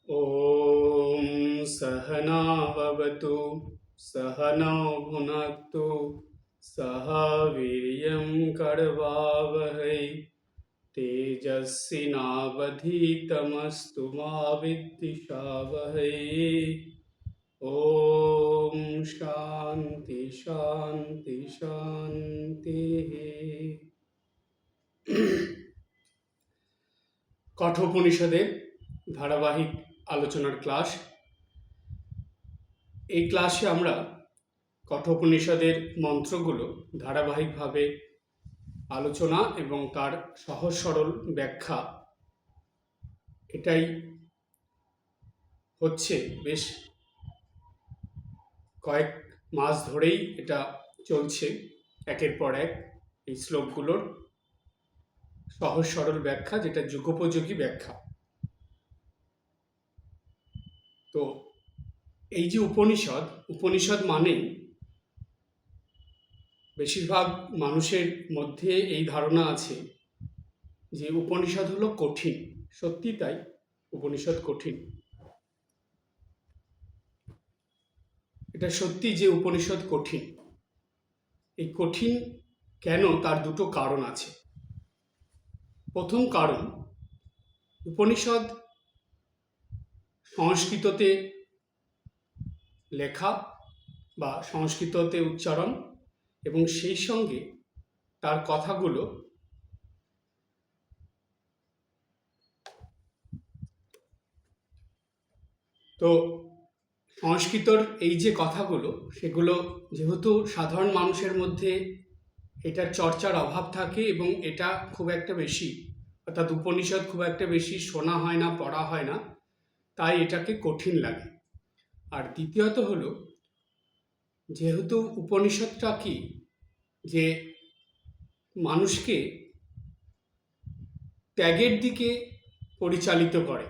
ॐ सहना भवतु सहनौ भुनक्तु सह वीर्यं करवावहै तेजस्विनावधीतमस्तु मा विद्विषावहै। ॐ शान्ति शान्ति शान्तिः। কঠোপনিষদের ধারাবাহিক আলোচনার ক্লাস। এই ক্লাসে আমরা কঠোপনিষদের মন্ত্রগুলো ধারাবাহিকভাবে আলোচনা এবং তার সহজ সরল ব্যাখ্যা, এটাই হচ্ছে বেশ কয়েক মাস ধরেই এটা চলছে। একের পর এক এই শ্লোকগুলোর সহজ সরল ব্যাখ্যা, যেটা যুগোপযোগী ব্যাখ্যা। তো এই যে উপনিষদ মানেই বেশিরভাগ মানুষের মধ্যে এই ধারণা আছে যে উপনিষদ হলো কঠিন। সত্যি তাই, উপনিষদ কঠিন। এটা সত্যি যে উপনিষদ কঠিন। এই কঠিন কেন, তার দুটো কারণ আছে। প্রথম কারণ, উপনিষদ সংস্কৃততে লেখা বা সংস্কৃততে উচ্চারণ, এবং সেই সঙ্গে তার কথাগুলো তো সংস্কৃতর এই যে কথাগুলো, সেগুলো যেহেতু সাধারণ মানুষের মধ্যে এটার চর্চার অভাব থাকে এবং এটা খুব একটা বেশি, অর্থাৎ উপনিষদ খুব একটা বেশি শোনা হয় না, পড়া হয় না, তাই এটাকে কঠিন লাগে। আর দ্বিতীয়ত হলো, যেহেতু উপনিষদটা কি, যে মানুষকে ত্যাগের দিকে পরিচালিত করে,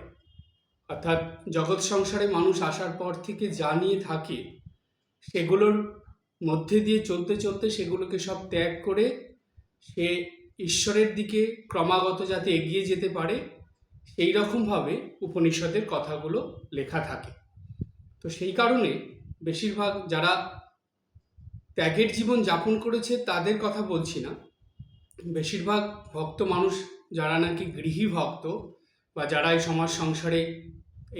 অর্থাৎ জগৎ সংসারে মানুষ আসার পর থেকে যা নিয়ে থাকে সেগুলোর মধ্যে দিয়ে চলতে চলতে সেগুলোকে সব ত্যাগ করে সে ঈশ্বরের দিকে ক্রমাগত যাতে এগিয়ে যেতে পারে, সেই রকমভাবে উপনিষদের কথাগুলো লেখা থাকে। তো সেই কারণে বেশিরভাগ যারা ত্যাগের জীবন যাপন করেছে তাদের কথা বলছি না, বেশিরভাগ ভক্ত মানুষ যারা নাকি গৃহী ভক্ত বা যারা এই সমাজ সংসারে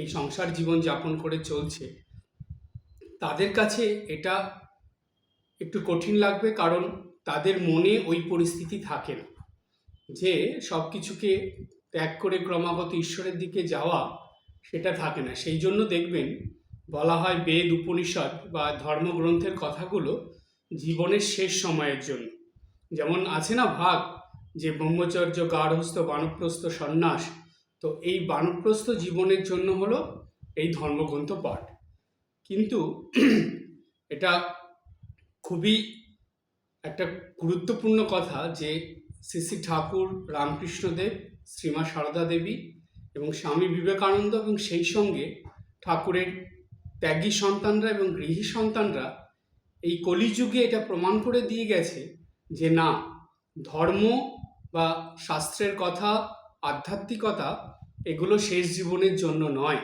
এই সংসার জীবন যাপন করে চলছে, তাদের কাছে এটা একটু কঠিন লাগবে। কারণ তাদের মনে ওই পরিস্থিতি থাকে না যে সব কিছুকে ত্যাগ করে ক্রমাগত ঈশ্বরের দিকে যাওয়া, সেটা থাকে না। সেই জন্য দেখবেন বলা হয় বেদ উপনিষদ বা ধর্মগ্রন্থের কথাগুলো জীবনের শেষ সময়ের জন্য। যেমন আছে না ভাগ, যে ব্রহ্মচর্য, গার্হস্থ, বানপ্রস্থ, সন্ন্যাস। তো এই বানপ্রস্থ জীবনের জন্য হলো এই ধর্মগ্রন্থ পাঠ। কিন্তু এটা খুবই একটা গুরুত্বপূর্ণ কথা যে শ্রী শ্রী ঠাকুর রামকৃষ্ণদেব, শ্রীমা সারদা দেবী এবং স্বামী বিবেকানন্দ এবং সেই সঙ্গে ঠাকুরের ত্যাগী সন্তানরা এবং গৃহী সন্তানরা এই কলিযুগে এটা প্রমাণ করে দিয়ে গেছে যে না, ধর্ম বা শাস্ত্রের কথা, আধ্যাত্মিকতা, এগুলো শেষ জীবনের জন্য নয়,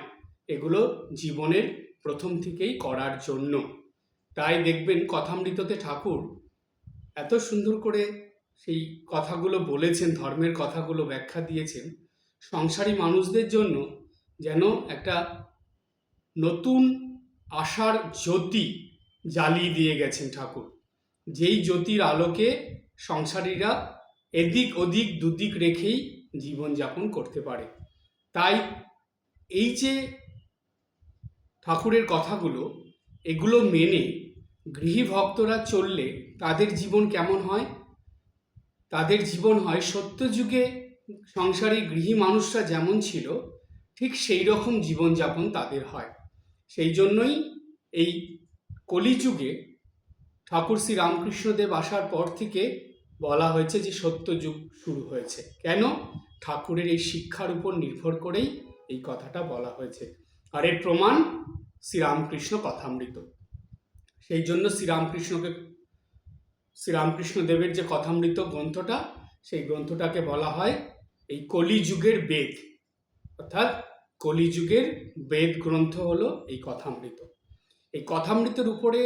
এগুলো জীবনের প্রথম থেকেই করার জন্য। তাই দেখবেন কথামৃততে ঠাকুর এত সুন্দর করে সেই কথাগুলো বলেছেন, ধর্মের কথাগুলো ব্যাখ্যা দিয়েছেন সংসারী মানুষদের জন্য, যেন একটা নতুন আশার জ্যোতি জ্বালিয়ে দিয়ে গেছেন ঠাকুর, যেই জ্যোতির আলোকে সংসারীরা এদিক ওদিক দুদিক রেখেই জীবনযাপন করতে পারে। তাই এই যে ঠাকুরের কথাগুলো, এগুলো মেনে গৃহী ভক্তরা চললে তাদের জীবন কেমন হয়? তাদের জীবন হয় সত্যযুগে সংসারী গৃহী মানুষরা যেমন ছিল, ঠিক সেই রকম জীবনযাপন তাদের হয়। সেই জন্যই এই কলিযুগে ঠাকুর শ্রী রামকৃষ্ণদেব আসার পর থেকে বলা হয়েছে যে সত্যযুগ শুরু হয়েছে। কেন? ঠাকুরের এই শিক্ষার উপর নির্ভর করেই এই কথাটা বলা হয়েছে। আর এর প্রমাণ শ্রীরামকৃষ্ণ কথামৃত। সেই জন্য শ্রীরামকৃষ্ণদেবের যে কথামৃত গ্রন্থটা, সেই গ্রন্থটাকে বলা হয় এই কলিযুগের বেদ, অর্থাৎ কলিযুগের বেদ গ্রন্থ হলো এই কথামৃত। এই কথামৃতের উপরে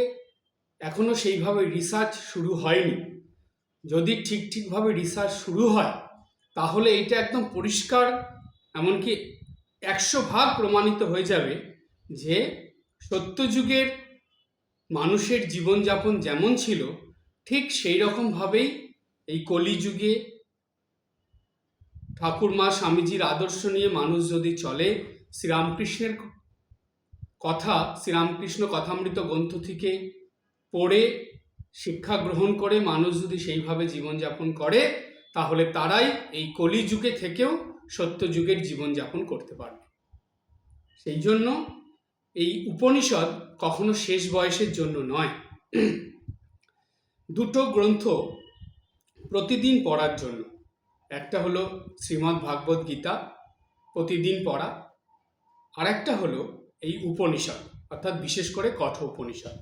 এখনো সেইভাবে রিসার্চ শুরু হয়নি। যদি ঠিকভাবে রিসার্চ শুরু হয় তাহলে এটা একদম পরিষ্কার, এমনকি 100% প্রমাণিত হয়ে যাবে যে সত্যযুগের মানুষের জীবনযাপন যেমন ছিল ঠিক সেই রকমভাবেই এই কলিযুগে ঠাকুরমা স্বামীজির আদর্শ নিয়ে মানুষ যদি চলে, শ্রীরামকৃষ্ণের কথা, শ্রীরামকৃষ্ণ কথামৃত গ্রন্থ থেকে পড়ে শিক্ষা গ্রহণ করে মানুষ যদি সেইভাবে জীবনযাপন করে, তাহলে তারাই এই কলিযুগে থেকেও সত্যযুগের জীবনযাপন করতে পারবে। সেই জন্য এই উপনিষদ কখনো শেষ বয়সের জন্য নয়। দুটো গ্রন্থ প্রতিদিন পড়ার জন্য। একটা হলো শ্রীমদ্ ভাগবত গীতা, প্রতিদিন পড়া। আর একটা হলো এই উপনিষদ, অর্থাৎ বিশেষ করে কঠোর উপনিষদ,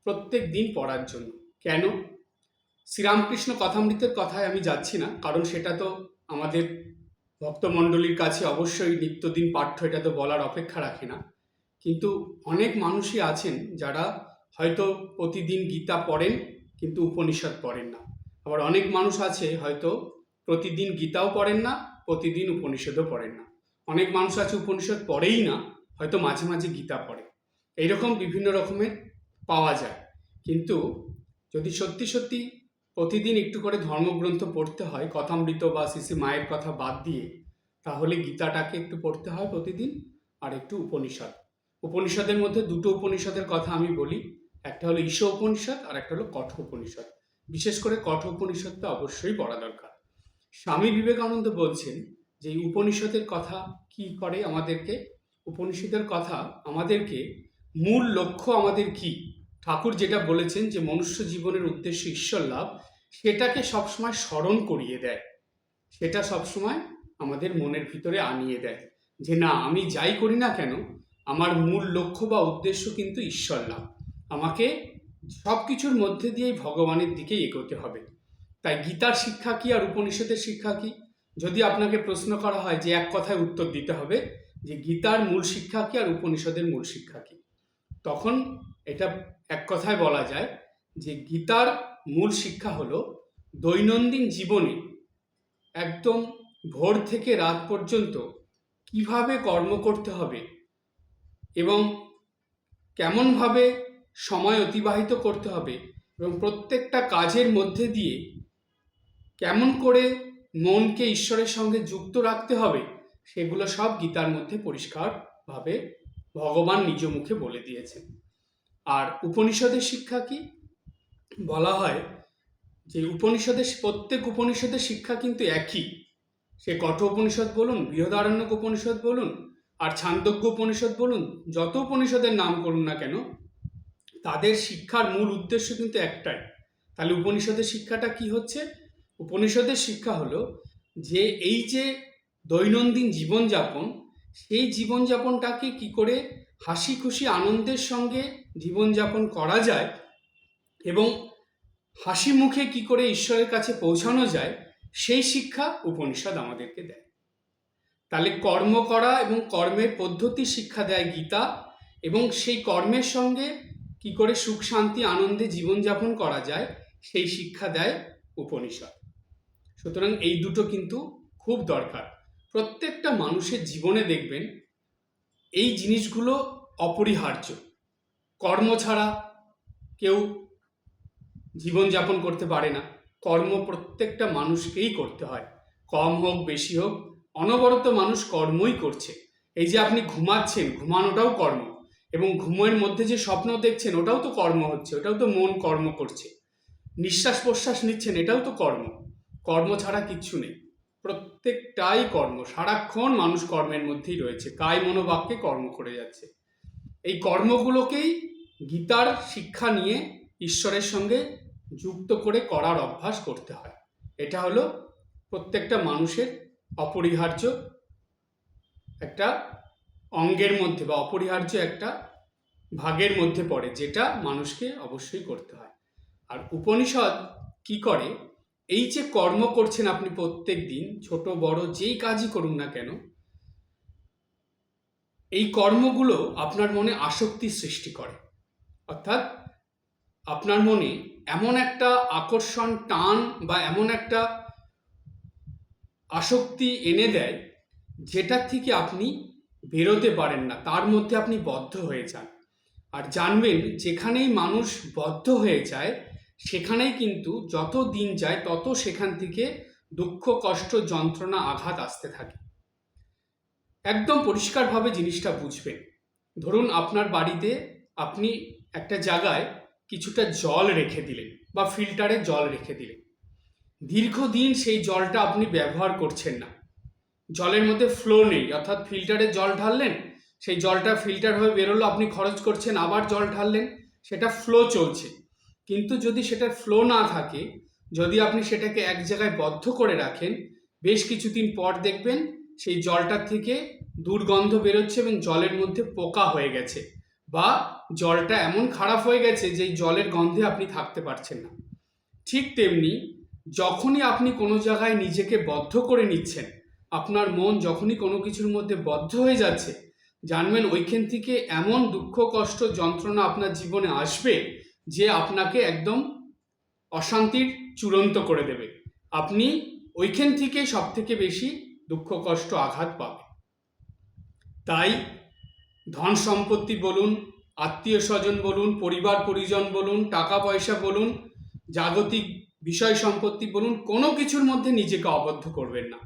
প্রত্যেক দিন পড়ার জন্য। কেন? শ্রীরামকৃষ্ণ কথামৃতের কথায় আমি যাচ্ছি না, কারণ সেটা তো আমাদের ভক্তমণ্ডলীর কাছে অবশ্যই নিত্যদিন পাঠ্য, এটা তো বলার অপেক্ষা রাখে না। কিন্তু অনেক মানুষই আছেন যারা হয়তো প্রতিদিন গীতা পড়েন কিন্তু উপনিষদ পড়েন না। আবার অনেক মানুষ আছে হয়তো প্রতিদিন গীতাও পড়েন না, প্রতিদিন উপনিষদও পড়েন না। অনেক মানুষ আছে উপনিষদ পড়েই না, হয়তো মাঝে মাঝে গীতা পড়ে। এইরকম বিভিন্ন রকমের পাওয়া যায়। কিন্তু যদি সত্যি সত্যি প্রতিদিন একটু করে ধর্মগ্রন্থ পড়তে হয়, কথামৃত বা শ্রী মায়ের কথা বাদ দিয়ে, তাহলে গীতাটাকে একটু পড়তে হয় প্রতিদিন, আর একটু উপনিষদ। উপনিষদের মধ্যে দুটো উপনিষদের কথা আমি বলি, একটা হলো ঈশ উপনিষদ আর একটা হলো কঠোর উপনিষদ। বিশেষ করে কঠোর উপনিষদটা অবশ্যই পড়া দরকার। স্বামী বিবেকানন্দ বলছেন যে এই উপনিষদের কথা কি করে আমাদেরকে, উপনিষদের কথা আমাদেরকে মূল লক্ষ্য আমাদের কি, ঠাকুর যেটা বলেছেন যে মনুষ্য জীবনের উদ্দেশ্য ঈশ্বর লাভ, সেটাকে সবসময় স্মরণ করিয়ে দেয়। সেটা সবসময় আমাদের মনের ভিতরে আনিয়ে দেয় যে না, আমি যাই করি না কেন আমার মূল লক্ষ্য বা উদ্দেশ্য কিন্তু ঈশ্বর লাভ। আমাকে সব কিছুর মধ্যে দিয়েই ভগবানের দিকে এগোতে হবে। তাই গীতার শিক্ষা কি আর উপনিষদের শিক্ষা কি? যদি আপনাকে প্রশ্ন করা হয় যে এক কথায় উত্তর দিতে হবে যে গীতার মূল শিক্ষা কি আর উপনিষদের মূল শিক্ষা কি, তখন এটা এক কথায় বলা যায় যে গীতার মূল শিক্ষা হলো দৈনন্দিন জীবনে একদম ভোর থেকে রাত পর্যন্ত কিভাবে কর্ম করতে হবে এবং কেমনভাবে সময় অতিবাহিত করতে হবে, এবং প্রত্যেকটা কাজের মধ্যে দিয়ে কেমন করে মনকে ঈশ্বরের সঙ্গে যুক্ত রাখতে হবে, সেগুলো সব গীতার মধ্যে পরিষ্কারভাবে ভগবান নিজ মুখে বলে দিয়েছেন। আর উপনিষদের শিক্ষা কি? বলা হয় যে প্রত্যেক উপনিষদের শিক্ষা কিন্তু একই। সে কঠোর উপনিষদ বলুন, বৃহদারণ্যক উপনিষদ বলুন, আর ছান্দোগ্য উপনিষদ বলুন, যত উপনিষদের নাম করুন না কেন, তাদের শিক্ষার মূল উদ্দেশ্য কিন্তু একটাই। তাহলে উপনিষদের শিক্ষাটা কি হচ্ছে? উপনিষদের শিক্ষা হলো যে এই যে দৈনন্দিন জীবনযাপন, সেই জীবনযাপনটাকে কি করে হাসি খুশি আনন্দের সঙ্গে জীবনযাপন করা যায় এবং হাসি মুখে কি করে ঈশ্বরের কাছে পৌঁছানো যায়, সেই শিক্ষা উপনিষদ আমাদেরকে দেয়। তাহলে কর্ম করা এবং কর্মের পদ্ধতি শিক্ষা দেয় গীতা, এবং সেই কর্মের সঙ্গে কি করে সুখ শান্তি আনন্দে জীবনযাপন করা যায় সেই শিক্ষা দেয় উপনিষদ। সুতরাং এই দুটো কিন্তু খুব দরকার প্রত্যেকটা মানুষের জীবনে। দেখবেন এই জিনিসগুলো অপরিহার্য। কর্ম ছাড়া কেউ জীবনযাপন করতে পারে না। কর্ম প্রত্যেকটা মানুষকেই করতে হয়, কম হোক বেশি হোক, অনবরত মানুষ কর্মই করছে। এই যে আপনি ঘুমাচ্ছেন, ঘুমানোটাও কর্ম, এবং ঘুমের মধ্যে যে স্বপ্ন দেখছেন ওটাও তো কর্ম হচ্ছে, ওটাও তো মন কর্ম করছে। নিঃশ্বাস প্রশ্বাস নিচ্ছেন, এটাও তো কর্ম। কর্ম ছাড়া কিচ্ছু নেই, প্রত্যেকটাই কর্ম। সারাক্ষণ মানুষ কর্মের মধ্যেই রয়েছে, কায় মনোবাক্যে কর্ম করে যাচ্ছে। এই কর্মগুলোকেই গীতার শিক্ষা নিয়ে ঈশ্বরের সঙ্গে যুক্ত করে করার অভ্যাস করতে হয়। এটা হলো প্রত্যেকটা মানুষের অপরিহার্য একটা অঙ্গের মধ্যে বা অপরিহার্য একটা ভাগের মধ্যে পড়ে, যেটা মানুষকে অবশ্যই করতে হয়। আর উপনিষদ কি করে, এই যে কর্ম করছেন আপনি প্রত্যেক দিন, ছোট বড় যেই কাজই করুন না কেন, এই কর্মগুলো আপনার মনে আসক্তি সৃষ্টি করে, অর্থাৎ আপনার মনে এমন একটা আকর্ষণ, টান বা এমন একটা আসক্তি এনে দেয় যেটার থেকে আপনি বেরোতে পারেন না, তার মধ্যে আপনি বদ্ধ হয়ে যান। আর জানবেন, যেখানেই মানুষ বদ্ধ হয়ে যায় সেখানেই কিন্তু যত দিন যায় তত সেখান থেকে দুঃখ, কষ্ট, যন্ত্রণা, আঘাত আসতে থাকে। একদম পরিষ্কারভাবে জিনিসটা বুঝবেন। ধরুন আপনার বাড়িতে আপনি একটা জায়গায় কিছুটা জল রেখে দিলেন বা ফিল্টারে জল রেখে দিলেন। দীর্ঘদিন সেই জলটা আপনি ব্যবহার করছেন না, জলের মধ্যে ফ্লো নেই, অর্থাৎ ফিল্টারে জল ঢাললেন, সেই জলটা ফিল্টার হয়ে বেরোলো, আপনি খরচ করছেন, আবার জল ঢাললেন, সেটা ফ্লো চলছে। কিন্তু যদি সেটার ফ্লো না থাকে, যদি আপনি সেটাকে এক জায়গায় বদ্ধ করে রাখেন, বেশ কিছুদিন পর দেখবেন সেই জলটার থেকে দুর্গন্ধ বেরোচ্ছে এবং জলের মধ্যে পোকা হয়ে গেছে, বা জলটা এমন খারাপ হয়ে গেছে যে জলের গন্ধে আপনি থাকতে পারছেন না। ঠিক তেমনি যখনই আপনি কোনো জায়গায় নিজেকে বদ্ধ করে নিচ্ছেন, আপনার মন যখনই কোনো কিছুর মধ্যে বদ্ধ হয়ে যাচ্ছে, জানবেন ওইখান থেকে এমন দুঃখ, কষ্ট, যন্ত্রণা আপনার জীবনে আসবে যে আপনাকে একদম অশান্তির চূড়ান্ত করে দেবে। আপনি ওইখান থেকে সব থেকে বেশি দুঃখ, কষ্ট, আঘাত পাবেন। তাই ধন সম্পত্তি বলুন, আত্মীয় স্বজন বলুন, পরিবার পরিজন বলুন, টাকা পয়সা বলুন, জাগতিক বিষয় সম্পত্তি বলুন, কোনো কিছুর মধ্যে নিজেকে আবদ্ধ করবেন না,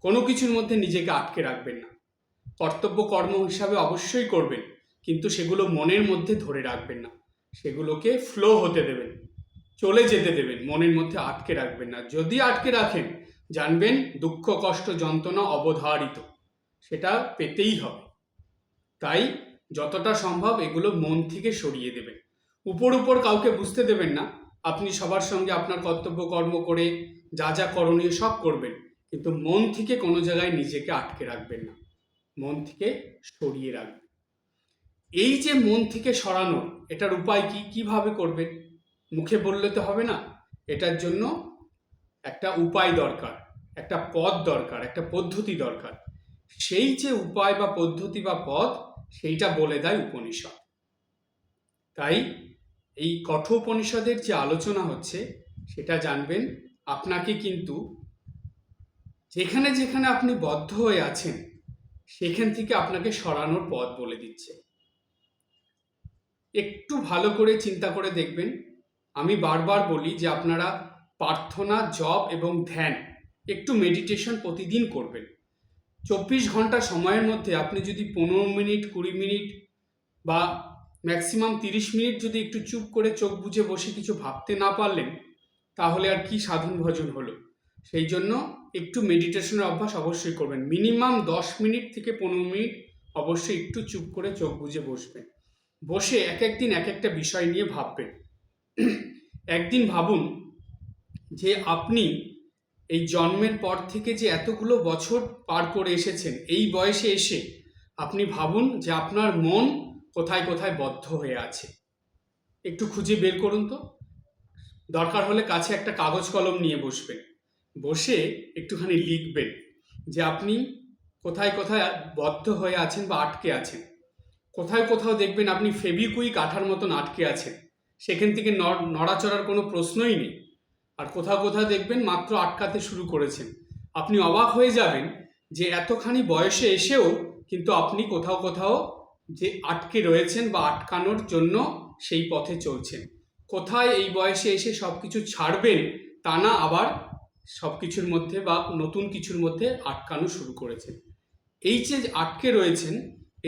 কোনো কিছুর মধ্যে নিজেকে আটকে রাখবেন না। কর্তব্য কর্ম হিসাবে অবশ্যই করবেন, কিন্তু সেগুলো মনের মধ্যে ধরে রাখবেন না, সেগুলোকে ফ্লো হতে দেবেন, চলে যেতে দেবেন, মনের মধ্যে আটকে রাখবেন না। যদি আটকে রাখেন, জানবেন দুঃখ, কষ্ট, যন্ত্রণা অবধারিত, সেটা পেতেই হবে। তাই যতটা সম্ভব এগুলো মন থেকে সরিয়ে দেবেন। উপর উপর কাউকে বুঝতে দেবেন না, আপনি সবার সঙ্গে আপনার কর্তব্য কর্ম করে যা যা করণীয় সব করবেন, কিন্তু মন থেকে কোনো জায়গায় নিজেকে আটকে রাখবেন না, মন থেকে সরিয়ে রাখবেন। এই যে মন থেকে সরানো, এটার উপায় কি, কিভাবে করবেন? মুখে বললে তো হবে না, এটার জন্য একটা উপায় দরকার, একটা পথ দরকার, একটা পদ্ধতি দরকার। সেই যে উপায় বা পদ্ধতি বা পথ, সেইটা বলে দেয় উপনিষদ। তাই এই কঠোপনিষদের যে আলোচনা হচ্ছে সেটা জানবেন, আপনাকে কিন্তু যেখানে যেখানে আপনি বদ্ধ হয়ে আছেন সেখান থেকে আপনাকে সরানোর পথ বলে দিচ্ছে। একটু ভালো করে চিন্তা করে দেখবেন। আমি বারবার বলি যে আপনারা প্রার্থনা, জপ এবং ধ্যান, একটু মেডিটেশন প্রতিদিন করবেন। 24 ঘন্টা সময়ের মধ্যে আপনি যদি 15 মিনিট, 20 মিনিট বা ম্যাক্সিমাম 30 মিনিট যদি একটু চুপ করে চোখ বুজে বসে কিছু ভাবতে না পারলেন, তাহলে আর কি সাধন ভজন হলো? সেই জন্য একটু মেডিটেশনের অভ্যাস অবশ্যই করবেন। মিনিমাম 10 মিনিট থেকে 15 মিনিট অবশ্যই একটু চুপ করে চোখ বুজে বসবেন, বসে এক একদিন এক একটা বিষয় নিয়ে ভাববেন। একদিন ভাবুন যে আপনি এই জন্মের পর থেকে যে এতগুলো বছর পার করে এসেছেন, এই বয়সে এসে আপনি ভাবুন যে আপনার মন কোথায় কোথায় বদ্ধ হয়ে আছে। একটু খুঁজে বের করুন তো। দরকার হলে কাছে একটা কাগজ কলম নিয়ে বসবেন, বসে একটুখানি লিখবেন যে আপনি কোথায় কোথায় বদ্ধ হয়ে আছেন বা আটকে আছেন। কোথায় কোথাও দেখবেন আপনি ফেবিকুইক আঠার মতন আটকে আছেন, সেখান থেকে নড়াচড়ার কোনো প্রশ্নই নেই। আর কোথাও কোথাও দেখবেন মাত্র আটকাতে শুরু করেছেন। আপনি অবাক হয়ে যাবেন যে এতখানি বয়সে এসেও কিন্তু আপনি কোথাও কোথাও যে আটকে রয়েছেন বা আটকানোর জন্য সেই পথে চলছেন। কোথায় এই বয়সে এসে সব কিছু ছাড়বেন তা না, আবার সব কিছুর মধ্যে বা নতুন কিছুর মধ্যে আটকানো শুরু করেছেন। এই যে আটকে রয়েছেন,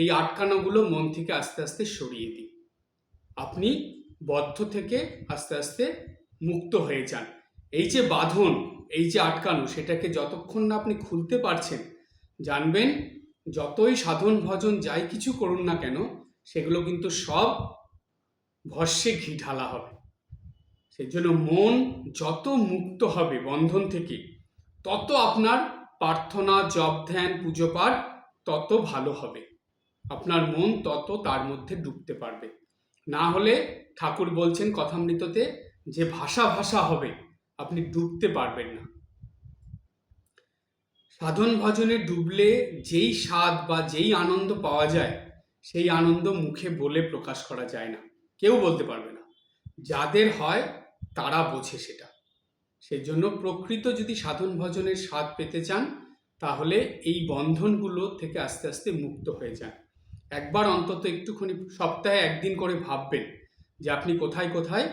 এই আটকানোগুলো মন থেকে আস্তে আস্তে সরিয়ে দিন। আপনি বদ্ধ থেকে আস্তে আস্তে মুক্ত হয়ে যান। এই যে বাঁধন, এই যে আটকানো, সেটাকে যতক্ষণ না আপনি খুলতে পারছেন, জানবেন যতই সাধন ভজন যাই কিছু করুন না কেন, সেগুলো কিন্তু সব ভস্যে ঘি ঢালা হবে। সেই জন্য মন যত মুক্ত হবে বন্ধন থেকে, তত আপনার প্রার্থনা, জপ, ধ্যান, পুজো পাঠ তত ভালো হবে। আপনার মন তত তার মধ্যে ডুবতে পারবে। না হলে ঠাকুর বলছেন কথামৃততে যে ভাষা ভাষা হবে, আপনি ডুবতে পারবেন না। সাধন ভজনে ডুবলে যেই স্বাদ বা যেই আনন্দ পাওয়া যায়, সেই আনন্দ মুখে বলে প্রকাশ করা যায় না, কেউ বলতে পারবে না। যাদের হয় তারা বোঝে সেটা। সেই জন্য প্রকৃত যদি সাধন ভজনের স্বাদ পেতে চান, তাহলে এই বন্ধনগুলো থেকে আস্তে আস্তে মুক্ত হয়ে যান। একবার অন্তত একটুখানি সপ্তাহে একদিন করে ভাববেন যে আপনি কোথায় কোথায়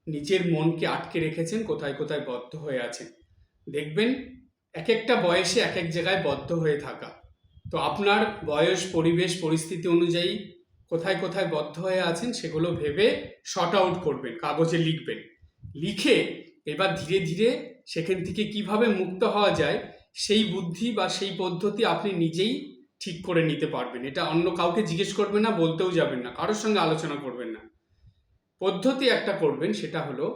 নিজের মনকে আটকে রেখেছেন, কোথায় কোথায় বদ্ধ হয়ে আছেন। দেখবেন এক একটা বয়সে এক এক জায়গায় বদ্ধ হয়ে থাকা। তো আপনার বয়স, পরিবেশ, পরিস্থিতি অনুযায়ী কোথায় কোথায় বদ্ধ হয়ে আছেন সেগুলো ভেবে শর্ট আউট করবেন, কাগজে লিখবেন। লিখে এবার ধীরে ধীরে সেখান থেকে কিভাবে মুক্ত হওয়া যায় সেই বুদ্ধি বা সেই পদ্ধতি আপনি নিজেই ঠিক করে নিতে পারবেন। এটা অন্য কাউকে জিজ্ঞেস করবেন না, বলতেও যাবেন না, কারোর সঙ্গে আলোচনা করবেন না। পদ্ধতি একটা করবেন, সেটা হলো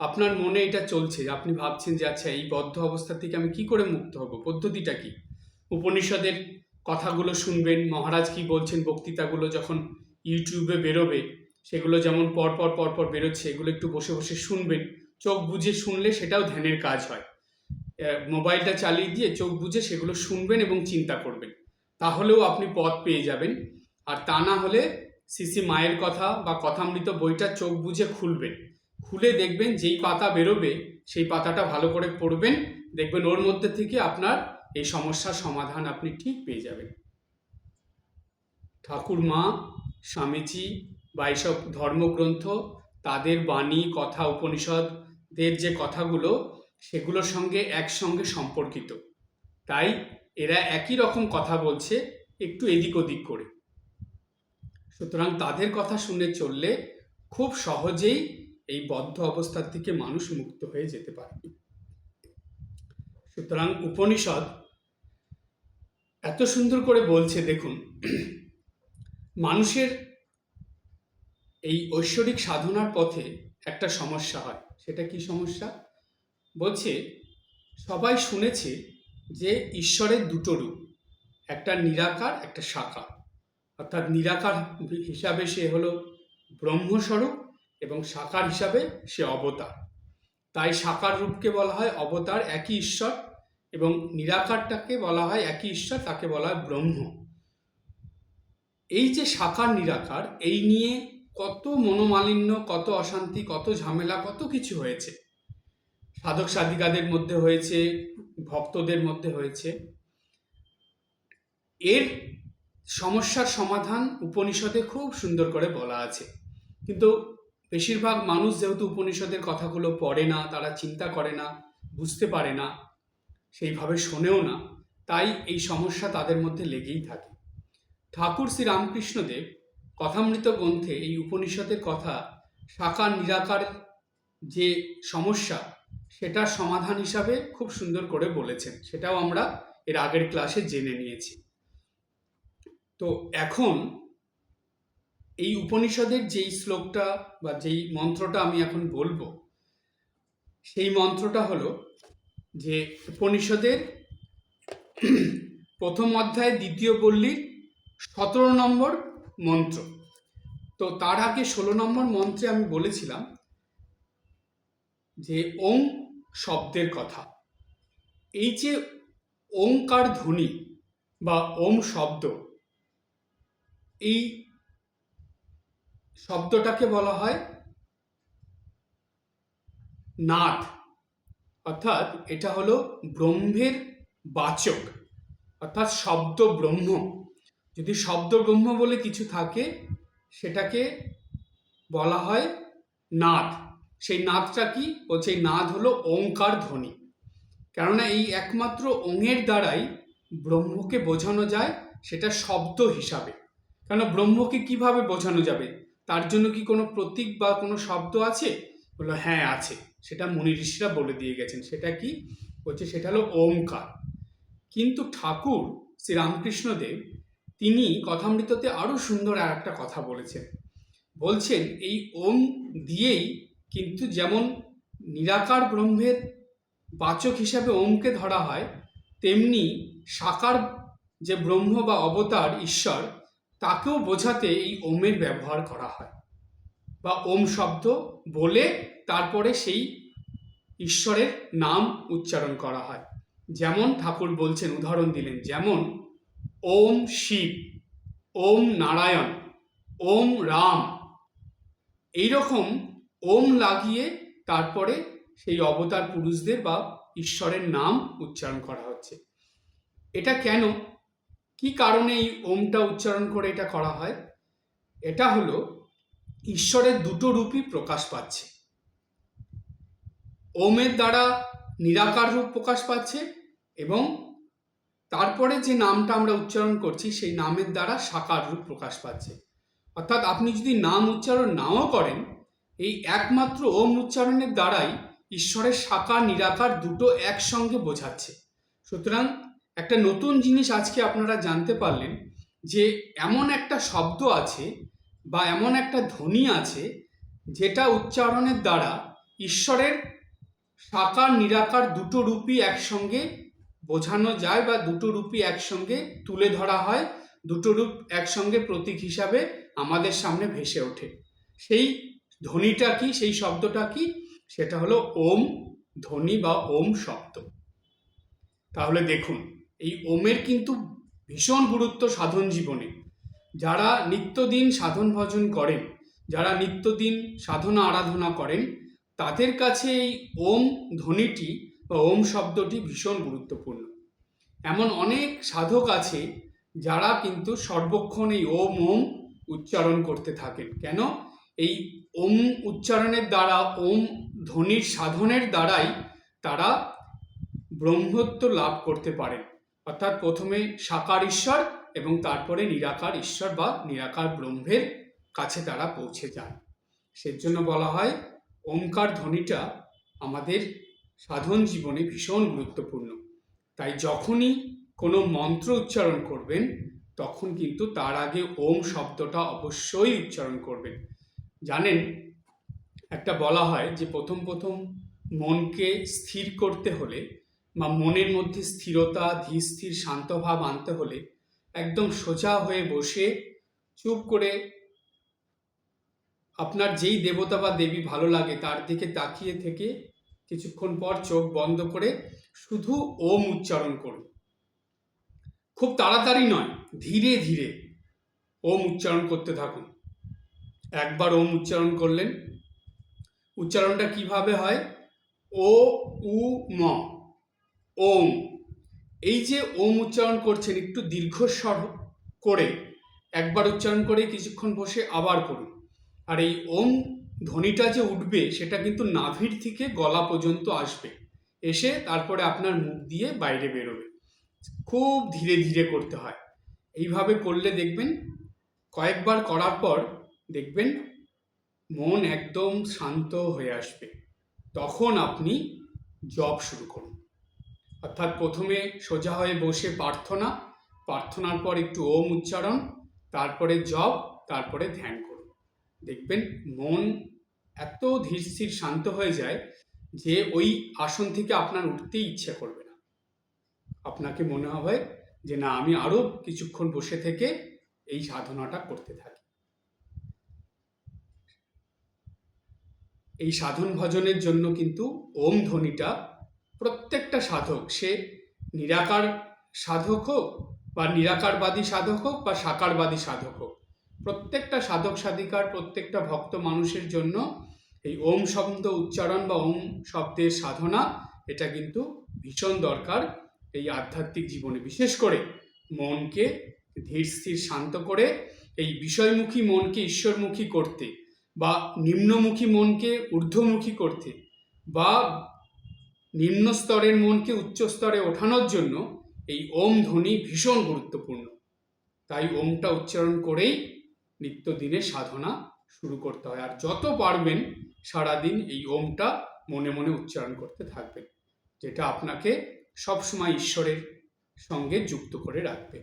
আপনার মনে এটা চলছে, আপনি ভাবছেন যে আচ্ছা এই বদ্ধ অবস্থা থেকে আমি কি করে মুক্ত হব, পদ্ধতিটা কি? উপনিষদের কথাগুলো শুনবেন, মহারাজ কি বলছেন, বক্তৃতাগুলো যখন ইউটিউবে বেরোবে, সেগুলো যেমন পরপর পরপর বেরোচ্ছে, এগুলো একটু বসে বসে শুনবেন। চোখ বুজে শুনলে সেটাও ধ্যানের কাজ হয়। মোবাইলটা চালিয়ে দিয়ে চোখ বুজে সেগুলো শুনবেন এবং চিন্তা করবেন, তাহলেও আপনি পথ পেয়ে যাবেন। আর তা না হলে শ্রী মায়ের কথা বা কথামৃত বইটা চোখ বুজে খুলবেন, খুলে দেখবেন যেই পাতা বেরোবে সেই পাতাটা ভালো করে পড়বেন, দেখবেন ওর মধ্যে থেকে আপনার এই সমস্যার সমাধান আপনি ঠিক পেয়ে যাবেন। ঠাকুরমা, স্বামীজি বা এইসব ধর্মগ্রন্থ, তাদের বাণী, কথা, উপনিষদের যে কথাগুলো, সেগুলোর সঙ্গে একসঙ্গে সম্পর্কিত। তাই এরা একই রকম কথা বলছে, একটু এদিক ওদিক করে। সুতরাং তাদের কথা শুনে চললে খুব সহজেই এই বদ্ধ অবস্থার থেকে মানুষ মুক্ত হয়ে যেতে পারবে। সুতরাং উপনিষদ এত সুন্দর করে বলছে, দেখুন, মানুষের এই ঐশ্বরিক সাধনার পথে একটা সমস্যা হয়। সেটা কি সমস্যা? বলছে সবাই শুনেছে যে ঈশ্বরের দুটো রূপ, একটা নিরাকার, একটা সাকার। অর্থাৎ নিরাকার হিসাবে সে হলো ব্রহ্মস্বরূপ এবং সাকার হিসাবে সে অবতার। তাই সাকার রূপকে বলা হয় অবতার, একই ঈশ্বর, এবং নিরাকারটাকে বলা হয় একই ঈশ্বর, তাকে বলা হয় ব্রহ্ম। এই যে সাকার নিরাকার, এই নিয়ে কত মনোমালিন্য, কত অশান্তি, কত ঝামেলা, কত কিছু হয়েছে। সাধক সাধিকাদের মধ্যে হয়েছে, ভক্তদের মধ্যে হয়েছে। এর সমস্যার সমাধান উপনিষদে খুব সুন্দর করে বলা আছে। কিন্তু বেশিরভাগ মানুষ যেহেতু উপনিষদের কথাগুলো পড়ে না, তারা চিন্তা করে না, বুঝতে পারে না, সেইভাবে শোনেও না, তাই এই সমস্যা তাদের মধ্যে লেগেই থাকে। ঠাকুর শ্রী রামকৃষ্ণদেব কথামৃত গ্রন্থে এই উপনিষদের কথা, সাকার নিরাকার যে সমস্যা, সেটার সমাধান হিসাবে খুব সুন্দর করে বলেছেন। সেটাও আমরা এর আগের ক্লাসে জেনে নিয়েছি। তো এখন এই উপনিষদের যেই শ্লোকটা বা যেই মন্ত্রটা আমি এখন বলবো, সেই মন্ত্রটা হলো যে উপনিষদের প্রথম অধ্যায় দ্বিতীয় পল্লীর 17 নম্বর মন্ত্র। তো তার আগে 16 নম্বর মন্ত্রে আমি বলেছিলাম যে ওম শব্দের কথা। এই যে ওঙ্কার ধ্বনি বা ওম শব্দ, এই শব্দটাকে বলা হয় নাদ। অর্থাৎ এটা হলো ব্রহ্মের বাচক, অর্থাৎ শব্দ ব্রহ্ম। যদি শব্দ ব্রহ্ম বলে কিছু থাকে, সেটাকে বলা হয় নাদ। সেই নাদটা কি? বলছে এই নাদ হলো ওঙ্কার ধ্বনি। কেননা এই একমাত্র ওঙের দ্বারাই ব্রহ্মকে বোঝানো যায়, সেটা শব্দ হিসাবে। কেন ব্রহ্মকে কিভাবে বোঝানো যাবে? তার জন্য কি কোনো প্রতীক বা কোনো শব্দ আছে? বললো হ্যাঁ আছে, সেটা মুনি ঋষিরা বলে দিয়ে গেছেন। সেটা কি? বলছে সেটা হলো ওমকার। কিন্তু ঠাকুর শ্রী রামকৃষ্ণদেব তিনি কথামৃততে আরো সুন্দর আর একটা কথা বলেছেন। বলছেন এই ওম দিয়েই কিন্তু যেমন নিরাকার ব্রহ্মের বাচক হিসাবে ওমকে ধরা হয়, তেমনি সাকার যে ব্রহ্ম বা অবতার ঈশ্বর, তাকেও বোঝাতে এই ওমের ব্যবহার করা হয়, বা ওম শব্দ বলে তারপরে সেই ঈশ্বরের নাম উচ্চারণ করা হয়। যেমন ঠাকুর বলছেন, উদাহরণ দিলেন, যেমন ওম শিব, ওম নারায়ণ, ওম রাম, এইরকম ওম লাগিয়ে তারপরে সেই অবতার পুরুষদের বা ঈশ্বরের নাম উচ্চারণ করা হচ্ছে। এটা কেন, কি কারণে এই ওমটা উচ্চারণ করে এটা করা হয়? এটা হলো ঈশ্বরের দুটো রূপই প্রকাশ পাচ্ছে। ওমের দ্বারা নিরাকার রূপ প্রকাশ পাচ্ছে এবং তারপরে যে নামটা আমরা উচ্চারণ করছি সেই নামের দ্বারা সাকার রূপ প্রকাশ পাচ্ছে। অর্থাৎ আপনি যদি নাম উচ্চারণ নাও করেন, এই একমাত্র ওম উচ্চারণের দ্বারাই ঈশ্বরের সাকার নিরাকার দুটো একসঙ্গে বোঝাচ্ছে। সুতরাং একটা নতুন জিনিস আজকে আপনারা জানতে পারলেন যে এমন একটা শব্দ আছে বা এমন একটা ধ্বনি আছে যেটা উচ্চারণের দ্বারা ঈশ্বরের সাকার নিরাকার দুটো রূপই একসঙ্গে বোঝানো যায় বা দুটো রূপই একসঙ্গে তুলে ধরা হয়, দুটো রূপ একসঙ্গে প্রতীক হিসাবে আমাদের সামনে ভেসে ওঠে। সেই ধ্বনিটা কি, সেই শব্দটা কি? সেটা হলো ওম ধ্বনি বা ওম শব্দ। তাহলে দেখুন, এই ওমের কিন্তু ভীষণ গুরুত্ব সাধন জীবনে। যারা নিত্যদিন সাধন ভজন করেন, যারা নিত্যদিন সাধনা আরাধনা করেন, তাদের কাছে এই ওম ধ্বনিটি বা ওম শব্দটি ভীষণ গুরুত্বপূর্ণ। এমন অনেক সাধক আছে যারা কিন্তু সর্বক্ষণ এই ওম ওম উচ্চারণ করতে থাকেন। কেন? এই ওম উচ্চারণের দ্বারা, ওম ধ্বনির সাধনের দ্বারাই তারা ব্রহ্মত্ব লাভ করতে পারেন। অর্থাৎ প্রথমে সাকার ঈশ্বর এবং তারপরে নিরাকার ঈশ্বর বা নিরাকার ব্রহ্মের কাছে তারা পৌঁছে যান। সেজন্য বলা হয় ওমকার ধ্বনিটা আমাদের সাধন জীবনে ভীষণ গুরুত্বপূর্ণ। তাই যখনই কোনো মন্ত্র উচ্চারণ করবেন তখন কিন্তু তার আগে ওম শব্দটা অবশ্যই উচ্চারণ করবেন। জানেন, একটা বলা হয় যে প্রথম প্রথম মনকে স্থির করতে হলে বা মনের মধ্যে স্থিরতা, ধীর স্থির শান্ত ভাব আনতে হলে একদম সোজা হয়ে বসে চুপ করে আপনার যেই দেবতা বা দেবী ভালো লাগে তার দিকে তাকিয়ে থেকে কিছুক্ষণ পর চোখ বন্ধ করে শুধু ওম উচ্চারণ করুন। খুব তাড়াতাড়ি নয়, ধীরে ধীরে ওম উচ্চারণ করতে থাকুন। একবার ওম উচ্চারণ করলেন, উচ্চারণটা কিভাবে হয়? ও উ ম, ওম। এই যে ওম উচ্চারণ করছেন, একটু দীর্ঘস্বর করে একবার উচ্চারণ করে কিছুক্ষণ বসে আবার করুন। আর এই ওম ধ্বনিটা যে উঠবে সেটা কিন্তু নাভির থেকে গলা পর্যন্ত আসবে, এসে তারপরে আপনার মুখ দিয়ে বাইরে বেরোবে। খুব ধীরে ধীরে করতে হয়। এইভাবে করলে দেখবেন, কয়েকবার করার পর দেখবেন মন একদম শান্ত হয়ে আসবে। তখন আপনি জপ শুরু করুন। অর্থাৎ প্রথমে সোজা হয়ে বসে প্রার্থনা, প্রার্থনার পর একটু ওম উচ্চারণ, তারপরে জপ, তারপরে ধ্যান করুন। দেখবেন মন এত ধীর স্থির শান্ত হয়ে যায় যে ওই আসন থেকে আপনার উঠতেই ইচ্ছে করবে না। আপনাকে মনে হবে যে না, আমি আরো কিছুক্ষণ বসে থেকে এই সাধনাটা করতে থাকি। এই সাধন ভজনের জন্য কিন্তু ওম ধ্বনিটা প্রত্যেকটা সাধক, সে নিরাকার সাধক হোক বা নিরাকারবাদী সাধক হোক বা সাকারবাদী সাধক হোক, প্রত্যেকটা সাধক সাধিকার, প্রত্যেকটা ভক্ত মানুষের জন্য এই ওম শব্দ উচ্চারণ বা ওম শব্দের সাধনা, এটা কিন্তু ভীষণ দরকার এই আধ্যাত্মিক জীবনে। বিশেষ করে মনকে ধীর স্থির শান্ত করে এই বিষয়মুখী মনকে ঈশ্বরমুখী করতে, বা নিম্নমুখী মনকে ঊর্ধ্বমুখী করতে, বা নিম্ন স্তরের মনকে উচ্চ স্তরে ওঠানোর জন্য এই ওম ধ্বনি ভীষণ গুরুত্বপূর্ণ। তাই ওমটা উচ্চারণ করেই নিত্যদিনের সাধনা শুরু করতে হয়। আর যত পারবেন সারাদিন এই ওমটা মনে মনে উচ্চারণ করতে থাকবেন, যেটা আপনাকে সবসময় ঈশ্বরের সঙ্গে যুক্ত করে রাখবে।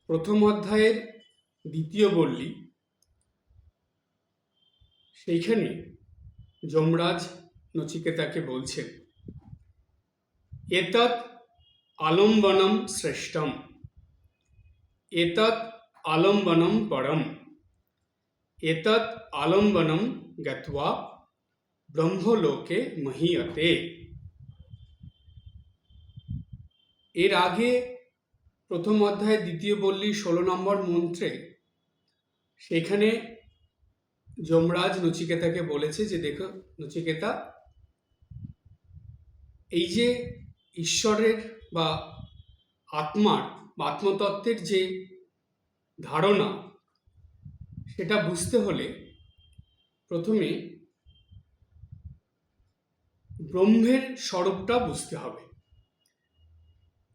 প্রথম অধ্যায়ের দ্বিতীয় বল্লী, সেইখানে যমরাজ নচিকেতাকে বলছেন, এতৎ আলম্বনম শ্রেষ্ঠম, এতৎ আলম্বনম পরম, এতৎ আলম্বনম গত্বা ব্রহ্মলোকে মহীয়তে। এর আগে প্রথম অধ্যায় দ্বিতীয় বল্লী 16 নম্বর মন্ত্রে সেখানে যমরাজ নচিকেতাকে বলেছে যে দেখো নচিকেতা, এই যে ঈশ্বরের বা আত্মার বা আত্মতত্ত্বের যে ধারণা, সেটা বুঝতে হলে প্রথমে ব্রহ্মের স্বরূপটা বুঝতে হবে।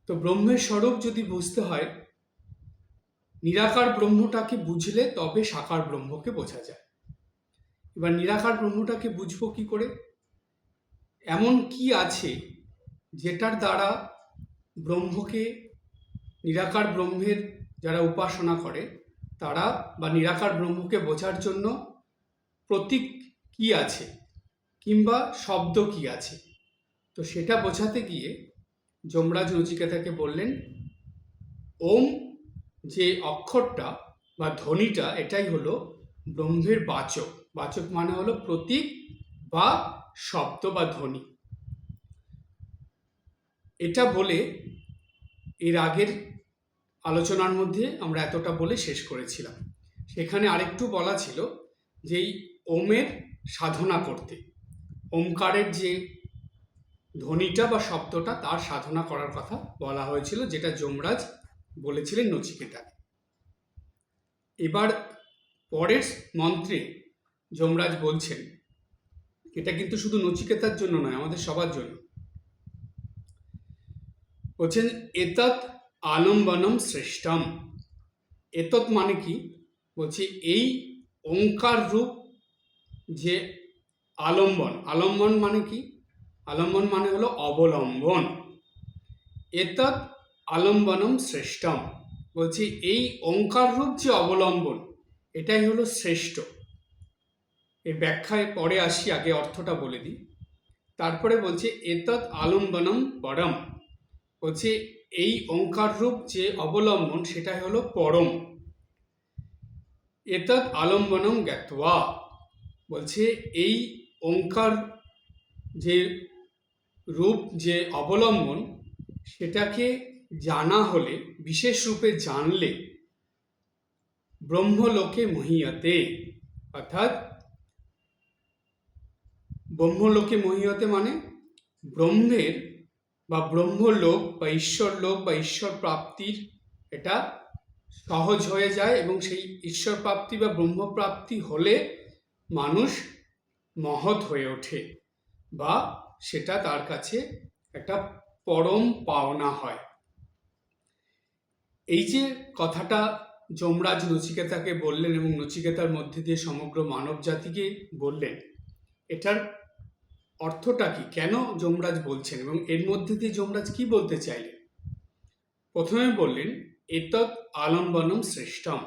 তো ব্রহ্মের স্বরূপ যদি বুঝতে হয়, নিরাকার ব্রহ্মটাকে বুঝলে তবে সাকার ব্রহ্মকে বোঝা যায়। এবার নিরাকার ব্রহ্মটাকে বুঝবো কি করে? এমন কি আছে যেটার দ্বারা ব্রহ্মকে, নিরাকার ব্রহ্মের যারা উপাসনা করে তারা বা নিরাকার ব্রহ্মকে বোঝার জন্য প্রতীক কি আছে কিংবা শব্দ কি আছে? তো সেটা বোঝাতে গিয়ে যমরাজ নচিকেতাকে বললেন, ওম যে অক্ষরটা বা ধ্বনিটা, এটাই হলো ব্রহ্মের বাচক। বাচক মানে হলো প্রতীক বা শব্দ বা ধ্বনি। এটা বলে এর আগের আলোচনার মধ্যে আমরা এতটা বলে শেষ করেছিলাম। সেখানে আরেকটু বলা ছিল যে এই ওমের সাধনা করতে, ওমকারের যে ধ্বনিটা বা শব্দটা, তার সাধনা করার কথা বলা হয়েছিল, যেটা যমরাজ বলেছিলেন নচিকেতাকে। এবার পরের মন্ত্রে যমরাজ বলছেন, এটা কিন্তু শুধু নচিকেতার জন্য নয়, আমাদের সবার জন্য। বলছেন এতৎ আলম্বনম শ্রেষ্ঠম। এতৎ মানে কি? বলছে এই ওঙ্কার রূপ যে আলম্বন, আলম্বন মানে কি? আলম্বন মানে হলো অবলম্বন। এতৎ আলম্বনম শ্রেষ্ঠম, বলছে এই ওঙ্কার রূপ যে অবলম্বন, এটাই হলো শ্রেষ্ঠ। এর ব্যাখ্যায় পরে আসি, আগে অর্থটা বলে দিই। তারপরে বলছে এতৎ আলম্বনম পরম, বলছে এই ওঙ্কার রূপ যে অবলম্বন সেটাই হলো পরম। এতৎ আলম্বনম জ্ঞাত্বা, বলছে এই ওঙ্কার যে রূপ যে অবলম্বন, সেটাকে জানা হলে, বিশেষ রূপে জানলে, ব্রহ্মলোকে মহীয়তে, অর্থাৎ ব্রহ্মলোকে মহীয়তে মানে ব্রহ্মের বা ব্রহ্মলোক বা ঈশ্বর লোক বা ঈশ্বর প্রাপ্তির এটা সহজ হয়ে যায়, এবং সেই ঈশ্বর প্রাপ্তি বা ব্রহ্মপ্রাপ্তি হলে মানুষ মহৎ হয়ে ওঠে বা সেটা তার কাছে একটা পরম পাওনা হয়। এই যে কথাটা যমরাজ নচিকেতাকে বললেন এবং নচিকেতার মধ্যে দিয়ে সমগ্র মানব জাতিকে বললেন, এটার অর্থটা কি, কেন যমরাজ বলছেন এবং এর মধ্যে দিয়ে যমরাজ কি বলতে চাইলেন? প্রথমে বললেন এতৎ আলম্বনম শ্রেষ্ঠম,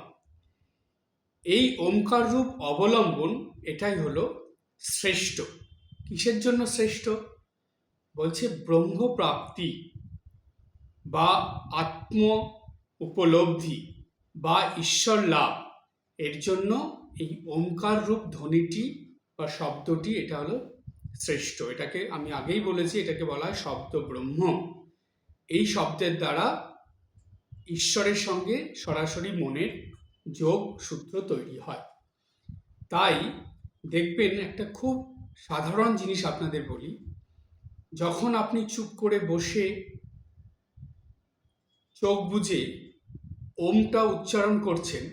এই ওমকার রূপ অবলম্বন এটাই হলো শ্রেষ্ঠ। কিসের জন্য শ্রেষ্ঠ? বলছে ব্রহ্মপ্রাপ্তি বা আত্ম উপলব্ধি বা ঈশ্বর লাভ, এর জন্য এই ওমকার রূপ ধ্বনিটি বা শব্দটি এটা হলো শ্রেষ্ঠ। এটাকে আমি আগেই বলেছি, এটাকে বলা হয় শব্দ ব্রহ্ম। এই শব্দের দ্বারা ঈশ্বরের সঙ্গে সরাসরি মনের যোগ সূত্র তৈরি হয়। তাই দেখবেন, একটা খুব সাধারণ জিনিস আপনাদের বলি, যখন আপনি চুপ করে বসে চোখ বুজে ওমটা উচ্চারণ করছেন,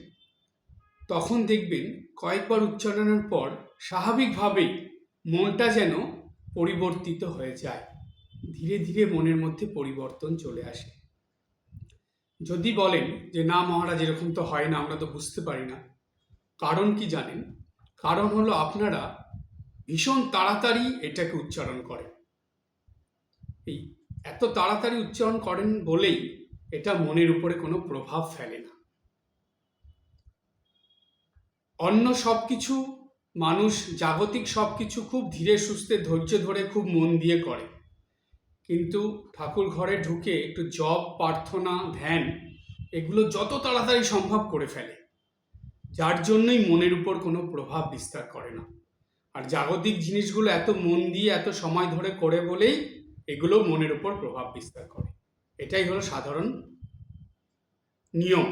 তখন দেখবেন কয়েকবার উচ্চারণের পর স্বাভাবিকভাবেই মনটা যেন পরিবর্তিত হয়ে যায়, ধীরে ধীরে মনের মধ্যে পরিবর্তন চলে আসে। যদি বলেন যে না মহারাজ, এরকম তো হয় না, আমরা তো বুঝতে পারি না, কারণ কি জানেন? কারণ হলো আপনারা ভীষণ তাড়াতাড়ি এটাকে উচ্চারণ করেন। এই এত তাড়াতাড়ি উচ্চারণ করেন বলেই এটা মনের উপরে কোনো প্রভাব ফেলে না। অন্য সব কিছু মানুষ, জাগতিক সব কিছু খুব ধীরে সুস্থে ধৈর্য ধরে খুব মন দিয়ে করে, কিন্তু ঠাকুর ঘরে ঢুকে একটু জপ, প্রার্থনা, ধ্যান এগুলো যত তাড়াতাড়ি সম্ভব করে ফেলে, যার জন্যই মনের উপর কোনো প্রভাব বিস্তার করে না। আর জাগতিক জিনিসগুলো এত মন দিয়ে এত সময় ধরে করে বলেই এগুলো মনের উপর প্রভাব বিস্তার করে। এটাই হলো সাধারণ নিয়ম।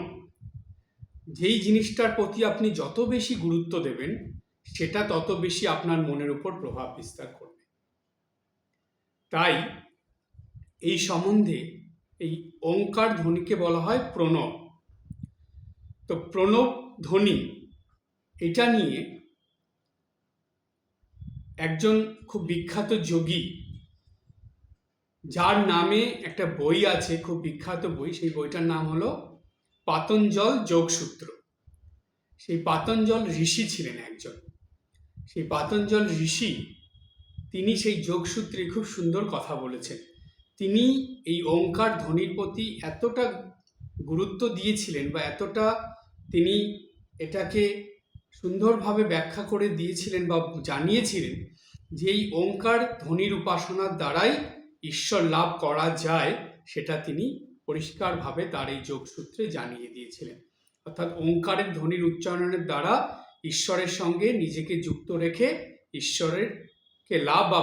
যেই জিনিসটার প্রতি আপনি যত বেশি গুরুত্ব দেবেন, সেটা তত বেশি আপনার মনের উপর প্রভাব বিস্তার করবে। তাই এই সম্বন্ধে এই ওঙ্কার ধ্বনিকে বলা হয় প্রণব। তো প্রণব ধ্বনি এটা নিয়ে একজন খুব বিখ্যাত যোগী, যার নামে একটা বই আছে, খুব বিখ্যাত বই, সেই বইটার নাম হলো পাতঞ্জল যোগসূত্র। সেই পাতঞ্জল ঋষি ছিলেন একজন। সেই পাতঞ্জল ঋষি তিনি সেই যোগসূত্রে খুব সুন্দর কথা বলেছেন। তিনি এই ওঙ্কার ধ্বনির প্রতি এতটা গুরুত্ব দিয়েছিলেন বা এতটা তিনি এটাকে সুন্দরভাবে ব্যাখ্যা করে দিয়েছিলেন বা জানিয়েছিলেন যে এই ওঙ্কার ধ্বনির উপাসনার দ্বারাই ঈশ্বর লাভ করা যায়, সেটা তিনি পরিষ্কারভাবে তার এই যোগসূত্রে জানিয়ে দিয়েছিলেন। অর্থাৎ ওঙ্কারের ধ্বনির উচ্চারণের দ্বারা ঈশ্বরের সঙ্গে নিজেকে যুক্ত রেখে ঈশ্বরেরকে লাভ বা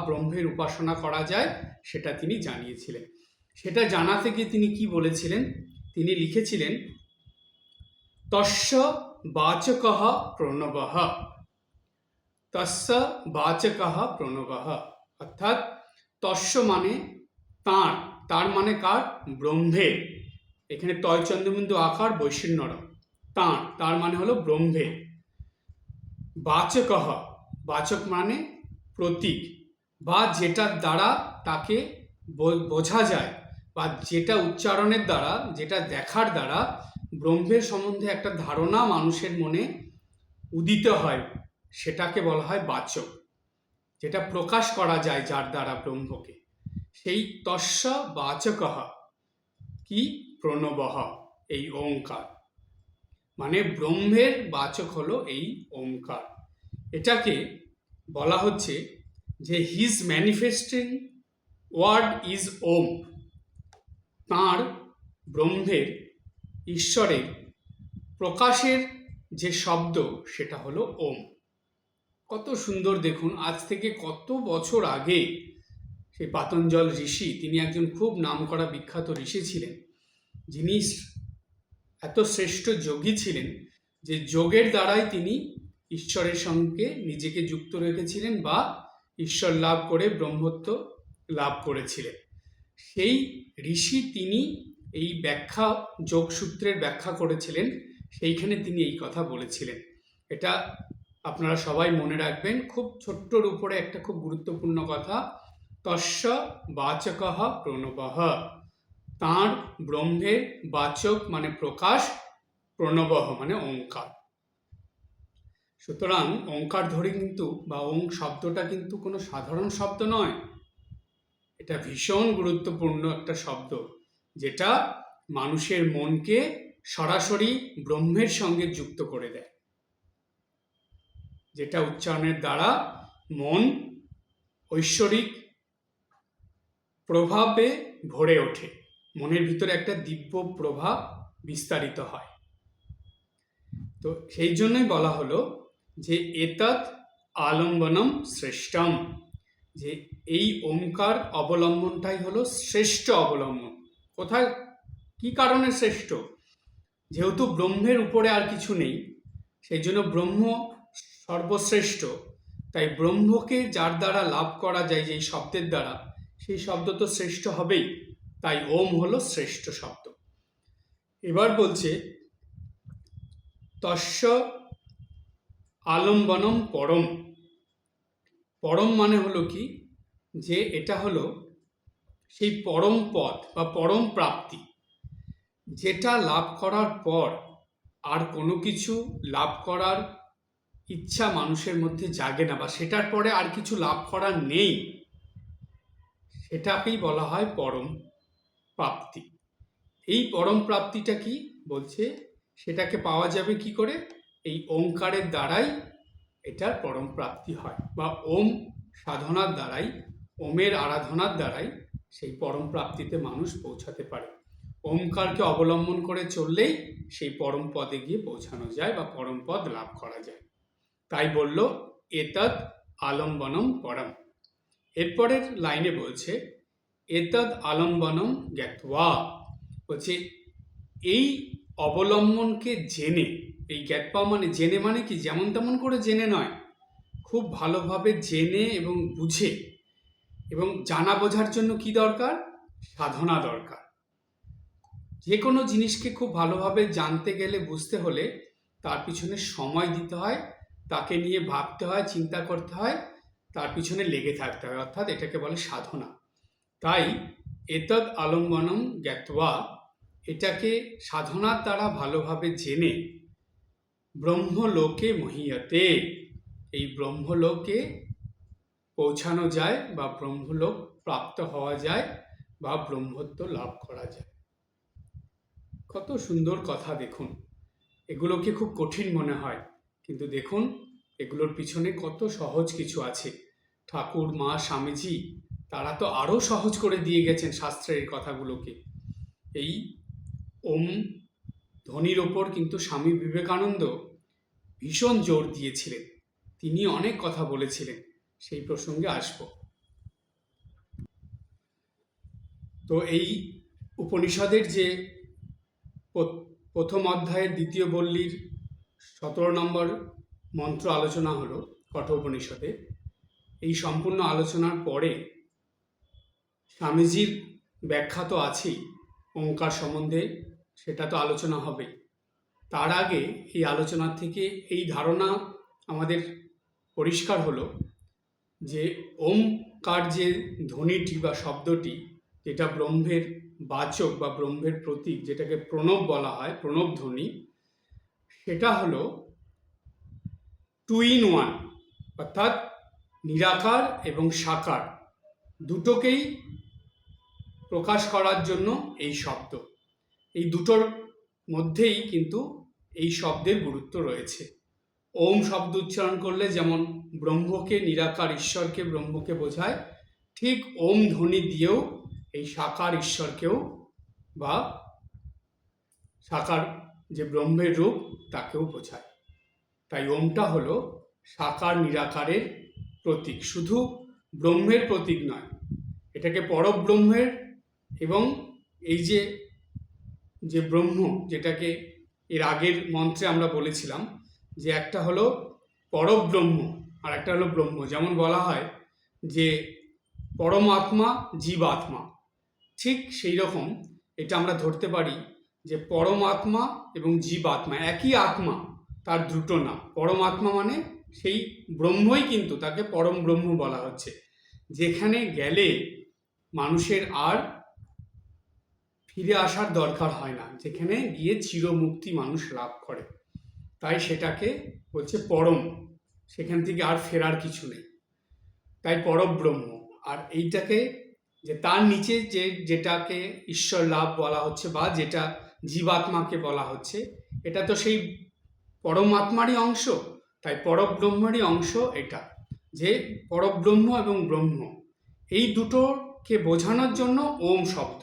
ব্রহ্মের উপাসনা করা যায়, সেটা তিনি জানিয়েছিলেন। সেটা জানা থেকে তিনি কি বলেছিলেন, তিনি লিখেছিলেন তস্য বাচকঃ প্রণবঃ, তস্য বাচকঃ প্রণবঃ। অর্থাৎ তস্য মানে তাঁর, তার মানে কার? ব্রহ্মের। এখানে তয় চন্দ্রবিন্দু আকার বৈশিন্যর, তাঁর, তার মানে হলো ব্রহ্মের। বাচকঃ, বাচক মানে প্রতীক, বা যেটার দ্বারা তাকে বোঝা যায়, বা যেটা উচ্চারণের দ্বারা, যেটা দেখার দ্বারা ব্রহ্মের সম্বন্ধে একটা ধারণা মানুষের মনে উদিত হয়, সেটাকে বলা হয় বাচক। যেটা প্রকাশ করা যায় যার দ্বারা ব্রহ্মকে, সেই তস্য বাচকঃ কি প্রণবঃ, এই ওঙ্কার। মানে ব্রহ্মের বাচক হলো এই ওঙ্কার। এটাকে বলা হচ্ছে যে হিজ ম্যানিফেস্টিং ওয়ার্ড ইজ ওম। তাঁর ব্রহ্মের, ঈশ্বরের প্রকাশের যে শব্দ সেটা হলো ওম। কত সুন্দর দেখুন, আজ থেকে কত বছর আগে সেই পাতঞ্জল ঋষি, তিনি একজন খুব নামকরা বিখ্যাত ঋষি ছিলেন, যিনি এত শ্রেষ্ঠ যোগী ছিলেন যে যোগের দ্বারাই তিনি ঈশ্বরের সঙ্গে নিজেকে যুক্ত রেখেছিলেন বা ঈশ্বর লাভ করে ব্রহ্মত্ব লাভ করেছিলেন। সেই ঋষি তিনি এই ব্যাখ্যা, যোগসূত্রের ব্যাখ্যা করেছিলেন, সেইখানে তিনি এই কথা বলেছিলেন। এটা আপনারা সবাই মনে রাখবেন, খুব ছোট্টর উপরে একটা খুব গুরুত্বপূর্ণ কথা। তস্য বাচকঃ প্রণবঃ, তাঁর ব্রহ্মের বাচক মানে প্রকাশ, প্রণবঃ মানে ওঙ্কার। সুতরাং ওঙ্কার ধ্বনি কিন্তু বা ওং শব্দটা কিন্তু কোনো সাধারণ শব্দ নয়, এটা ভীষণ গুরুত্বপূর্ণ একটা শব্দ, যেটা মানুষের মনকে সরাসরি ব্রহ্মের সঙ্গে যুক্ত করে দেয়, যেটা উচ্চারণের দ্বারা মন ঐশ্বরিক প্রভাবে ভরে ওঠে, মনের ভিতরে একটা দিব্য প্রভাব বিস্তারিত হয়। তো সেই জন্যই বলা হলো যে এতৎ আলম্বনম শ্রেষ্ঠম, যে এই ওঙ্কার অবলম্বনটাই হলো শ্রেষ্ঠ অবলম্বন। কোথায়, কি কারণে শ্রেষ্ঠ? যেহেতু ব্রহ্মের উপরে আর কিছু নেই, সেই জন্য ব্রহ্ম সর্বশ্রেষ্ঠ। তাই ব্রহ্মকে যার দ্বারা লাভ করা যায় যেই শব্দের দ্বারা, সেই শব্দ তো শ্রেষ্ঠ হবেই। তাই ওম হলো শ্রেষ্ঠ শব্দ। এবার বলছে তস্য আলম্বনম পরম। পরম মানে হলো কি, যে এটা হলো সেই পরম পদ বা পরম প্রাপ্তি, যেটা লাভ করার পর আর কোনো কিছু লাভ করার ইচ্ছা মানুষের মধ্যে জাগে না, বা সেটার পরে আর কিছু লাভ করার নেই, সেটাকেই বলা হয় পরম প্রাপ্তি। এই পরম প্রাপ্তিটা কি বলছে, সেটাকে পাওয়া যাবে কি করে? এই ওঙ্কারের দ্বারাই এটার পরম প্রাপ্তি হয়, বা ওম সাধনার দ্বারাই, ওমের আরাধনার দ্বারাই সেই পরম প্রাপ্তিতে মানুষ পৌঁছাতে পারে। ওমকারকে অবলম্বন করে চললেই সেই পরম পদে গিয়ে পৌঁছানো যায় বা পরম পদ লাভ করা যায়। তাই বলল এতদ আলম্বনম পরম। এরপরের লাইনে বলছে এতদ আলম্বনম জ্ঞাত্বা, বলছে এই অবলম্বনকে জেনে, এই জ্ঞাতবা মানে জেনে, মানে কি যেমন তেমন করে জেনে নয়, খুব ভালোভাবে জেনে এবং বুঝে, এবং জানা বোঝার জন্য কি দরকার? সাধনা দরকার। যে কোনো জিনিসকে খুব ভালোভাবে জানতে গেলে, বুঝতে হলে তার পিছনে সময় দিতে হয়, তাকে নিয়ে ভাবতে হয়, চিন্তা করতে হয়, তার পিছনে লেগে থাকতে হয়, অর্থাৎ এটাকে বলে সাধনা। তাই এতদ আলম্বনম জ্ঞাত্বা, এটাকে সাধনার দ্বারা ভালোভাবে জেনে ব্রহ্মলোকে মহীয়তে, এই ব্রহ্মলোকে পৌঁছানো যায় বা ব্রহ্মলোক প্রাপ্ত হওয়া যায় বা ব্রহ্মত্ব লাভ করা যায়। কত সুন্দর কথা দেখুন। এগুলোকে খুব কঠিন মনে হয়, কিন্তু দেখুন এগুলোর পিছনে কত সহজ কিছু আছে। ঠাকুর, মা, স্বামীজি তারা তো আরও সহজ করে দিয়ে গেছেন শাস্ত্রের কথাগুলোকে। এই ওম ধ্বনির ওপর কিন্তু স্বামী বিবেকানন্দ ভীষণ জোর দিয়েছিলেন, তিনি অনেক কথা বলেছিলেন, সেই প্রসঙ্গে আসব। তো এই উপনিষদের যে প্রথম অধ্যায়ের দ্বিতীয় বল্লীর 17 নম্বর মন্ত্র আলোচনা হলো কঠোপনিষদে, এই সম্পূর্ণ আলোচনার পরে স্বামীজির ব্যাখ্যা তো আছেই ওঙ্কার সম্বন্ধে, সেটা তো আলোচনা হবে। তার আগে এই আলোচনার থেকে এই ধারণা আমাদের পরিষ্কার হলো যে ওমকার যে ধ্বনিটি বা শব্দটি, যেটা ব্রহ্মের বাচক বা ব্রহ্মের প্রতীক, যেটাকে প্রণব বলা হয়, প্রণব ধ্বনি, সেটা হলো 2 in 1, অর্থাৎ নিরাকার এবং সাকার দুটোকেই প্রকাশ করার জন্য এই শব্দ। এই দুটোর মধ্যেই কিন্তু এই শব্দের গুরুত্ব রয়েছে। ওম শব্দ উচ্চারণ করলে যেমন ব্রহ্মকে, নিরাকার ঈশ্বরকে, ব্রহ্মকে বোঝায়, ঠিক ওম ধ্বনি দিয়েও এই সাকার ঈশ্বরকেও বা সাকার যে ব্রহ্মের রূপ তাকেও বোঝায়। তাই ওমটা হলো সাকার নিরাকারের প্রতীক, শুধু ব্রহ্মের প্রতীক নয়, এটাকে পরব্রহ্মের এবং এই যে যে ব্রহ্ম, যেটাকে এর আগের মন্ত্রে আমরা বলেছিলাম যে একটা হলো পরব্রহ্ম আর একটা হলো ব্রহ্ম। যেমন বলা হয় যে পরমাত্মা জীবাত্মা, ঠিক সেই রকম এটা আমরা ধরতে পারি যে পরমাত্মা এবং জীবাত্মা একই আত্মা, তার দুটো নাম। পরমাত্মা মানে সেই ব্রহ্মই, কিন্তু তাকে পরম ব্রহ্ম বলা হচ্ছে, যেখানে গেলে মানুষের আর ফিরে আসার দরকার হয় না, যেখানে গিয়ে চিরমুক্তি মানুষ লাভ করে। তাই সেটাকে বলছে পরম, সেখান থেকে আর ফেরার কিছু নেই, তাই পরব্রহ্ম। আর এইটাকে যে তার নিচে যেটাকে ঈশ্বর লাভ বলা হচ্ছে বা যেটা জীবাত্মাকে বলা হচ্ছে, এটা তো সেই পরমাত্মারই অংশ, তাই পরব্রহ্মেরই অংশ এটা, যে পরব্রহ্ম এবং ব্রহ্ম এই দুটোকে বোঝানোর জন্য ওম শব্দ।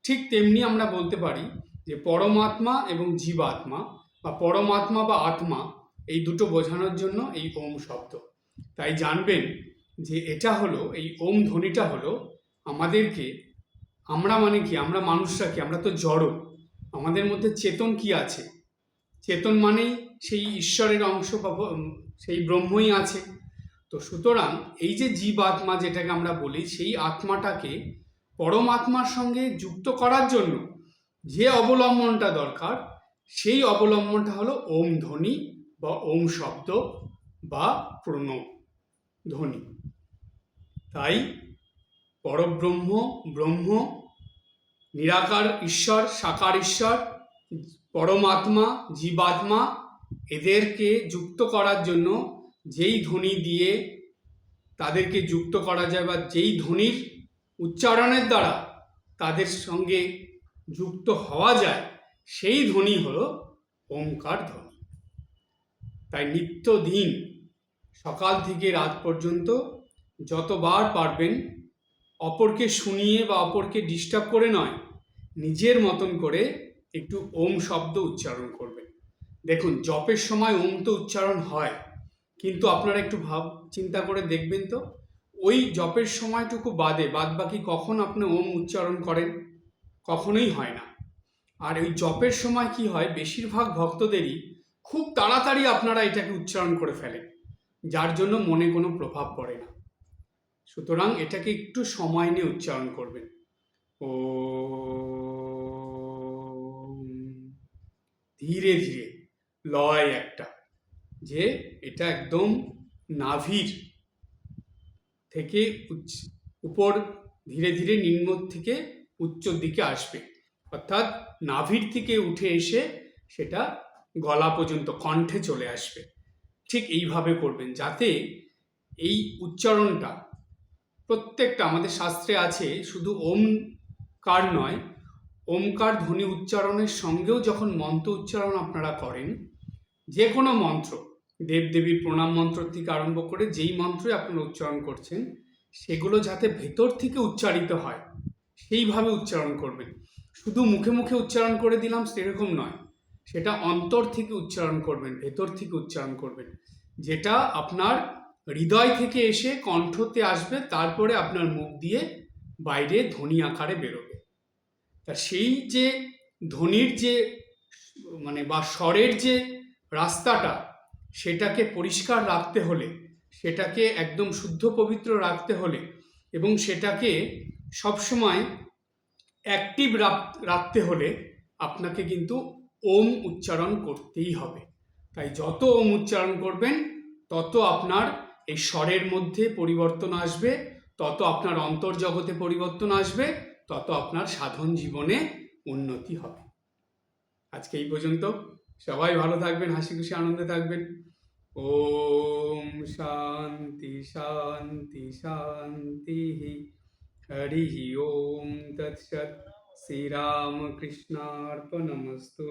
ঠিক তেমনি আমরা বলতে পারি যে পরমাত্মা এবং জীবাত্মা বা পরমাত্মা বা আত্মা, এই দুটো বোঝানোর জন্য এই ওম শব্দ। তাই জানবেন যে এটা হলো, এই ওম ধ্বনিটা হলো আমাদেরকে, আমরা মানে কি, আমরা মানুষরা কি, আমরা তো জড়, আমাদের মধ্যে চেতন কি আছে? চেতন মানেই সেই ঈশ্বরের অংশ বা সেই ব্রহ্মই আছে। তো সুতরাং এই যে জীবাত্মা যেটাকে আমরা বলি, সেই আত্মাটাকে পরমাত্মার সঙ্গে যুক্ত করার জন্য যে অবলম্বনটা দরকার, সেই অবলম্বনটা হলো ওম ধ্বনি বা ওম শব্দ বা প্রণব ধ্বনি। তাই পরব্রহ্ম, ব্রহ্ম, নিরাকার ঈশ্বর, সাকার ঈশ্বর, পরমাত্মা, জীবাত্মা, এদেরকে যুক্ত করার জন্য যেই ধ্বনি দিয়ে তাদেরকে যুক্ত করা যায় বা যেই ধ্বনির উচ্চারণের দ্বারা তাদের সঙ্গে যুক্ত হওয়া যায়, সেই ধ্বনি হলো ওমকার ধ্বনি। তাই নিত্যদিন সকাল থেকে রাত পর্যন্ত যতবার পারবেন অপরকে শুনিয়ে বা অপরকে ডিস্টার্ব করে নয়, নিজের মতন করে একটু ওম শব্দ উচ্চারণ করবেন। দেখুন জপের সময় ওম তো উচ্চারণ হয়, কিন্তু আপনারা একটু চিন্তা করে দেখবেন তো, ওই জপের সময়টুকু বাদে বাদ বাকি কখন আপনি ওম উচ্চারণ করেন? কখনোই হয় না। আর ওই জপের সময় কি হয়, বেশিরভাগ ভক্তদেরই খুব তাড়াতাড়ি আপনারা এটাকে উচ্চারণ করে ফেলেন, যার জন্য মনে কোনো প্রভাব পড়ে না। সুতরাং এটাকে একটু সময় নিয়ে উচ্চারণ করবেন। ও ধীরে ধীরে, লয় একটা, যে এটা একদম নাভির থেকে উপর ধীরে ধীরে নিম্ন থেকে উচ্চর দিকে আসবে, অর্থাৎ নাভির থেকে উঠে এসে সেটা গলা পর্যন্ত কণ্ঠে চলে আসবে। ঠিক এইভাবে করবেন, যাতে এই উচ্চারণটা প্রত্যেকটা, আমাদের শাস্ত্রে আছে শুধু ওমকার নয়, ওমকার ধ্বনি উচ্চারণের সঙ্গেও যখন মন্ত্র উচ্চারণ আপনারা করেন, যে কোনো মন্ত্র, দেবদেবীর প্রণাম মন্ত্র থেকে আরম্ভ করে যেই মন্ত্রই আপনারা উচ্চারণ করছেন, সেগুলো যাতে ভেতর থেকে উচ্চারিত হয় সেইভাবে উচ্চারণ করবেন। শুধু মুখে মুখে উচ্চারণ করে দিলাম সেরকম নয়, সেটা অন্তর থেকে উচ্চারণ করবেন, ভেতর থেকে উচ্চারণ করবেন, যেটা আপনার হৃদয় থেকে এসে কণ্ঠতে আসবে, তারপরে আপনার মুখ দিয়ে বাইরে ধ্বনি আকারে বেরোবে। তা সেই যে ধ্বনির যে মানে বা স্বরের যে রাস্তাটা, সেটাকে পরিষ্কার রাখতে হলে, সেটাকে একদম শুদ্ধ পবিত্র রাখতে হলে, এবং সেটাকে সবসময় অ্যাক্টিভ রাখতে হলে আপনাকে কিন্তু ওম উচ্চারণ করতেই হবে। তাই যত ওম উচ্চারণ করবেন তত আপনার এই স্বরের মধ্যে পরিবর্তন আসবে, তত আপনার অন্তর্জগতে পরিবর্তন আসবে, তত আপনার সাধন জীবনে উন্নতি হবে। আজকে এই পর্যন্ত। সবাই ভালো থাকবেন, হাসি খুশি আনন্দে থাকবেন। ওম শান্তি শান্তি শান্তি। হরি ওম তৎসৎ। শ্রীরামকৃষ্ণার্পণমস্তু।